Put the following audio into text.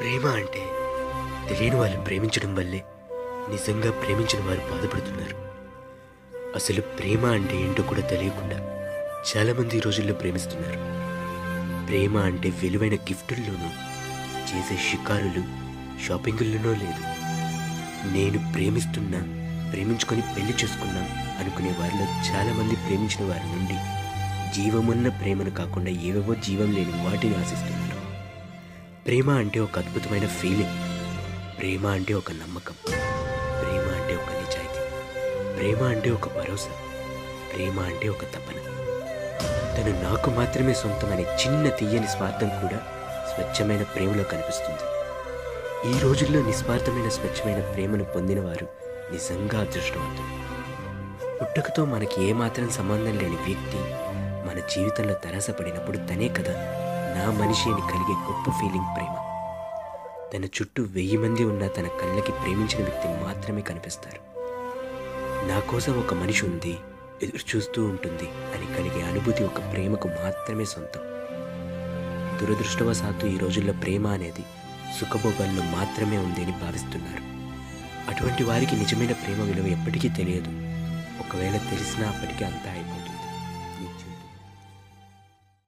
ప్రేమ అంటే తెలియని వాళ్ళని ప్రేమించడం వల్లే నిజంగా ప్రేమించిన వారు బాధపడుతున్నారు. అసలు ప్రేమ అంటే ఏంటో కూడా తెలియకుండా చాలామంది ఈ రోజుల్లో ప్రేమిస్తున్నారు. ప్రేమ అంటే విలువైన గిఫ్టుల్లోనూ చేసే షికారులు షాపింగుల్లోనో లేదు. నేను ప్రేమిస్తున్నా, ప్రేమించుకొని పెళ్లి చేసుకున్నా అనుకునే వారిలో చాలామంది ప్రేమించిన వారి నుండి జీవమున్న ప్రేమను కాకుండా ఏవేవో జీవం లేని వాటిని ఆశిస్తున్నారు. ప్రేమ అంటే ఒక అద్భుతమైన ఫీలింగ్. ప్రేమ అంటే ఒక నమ్మకం. ప్రేమ అంటే ఒక నిజాయితీ. ప్రేమ అంటే ఒక భరోసా. ప్రేమ అంటే ఒక తపన. తను నాకు మాత్రమే సొంతమనే చిన్న తీయని స్వార్థం కూడా స్వచ్ఛమైన ప్రేమలో కనిపిస్తుంది. ఈ రోజుల్లో నిస్వార్థమైన స్వచ్ఛమైన ప్రేమను పొందిన వారు నిజంగా అదృష్టవంతులు. పుట్టుకతో మనకి ఏమాత్రం సంబంధం లేని వ్యక్తి మన జీవితంలో తరసపడినప్పుడు తనే కదా నా మనిషి అని కలిగే గొప్ప ఫీలింగ్ ప్రేమ. తన చుట్టూ 1000 మంది ఉన్న తన కళ్ళకి ప్రేమించిన వ్యక్తి మాత్రమే కనిపిస్తారు. నా కోసం ఒక మనిషి ఉంది, ఎదురు చూస్తూ ఉంటుంది అని కలిగే అనుభూతి ఒక ప్రేమకు మాత్రమే సొంతం. దురదృష్టవశాత్తు ఈ రోజుల్లో ప్రేమ అనేది సుఖభోగాల్లో మాత్రమే ఉంది అని భావిస్తున్నారు. అటువంటి వారికి నిజమైన ప్రేమ విలువ ఎప్పటికీ తెలియదు. ఒకవేళ తెలిసినా అప్పటికీ అంతా అయిపోతుంది.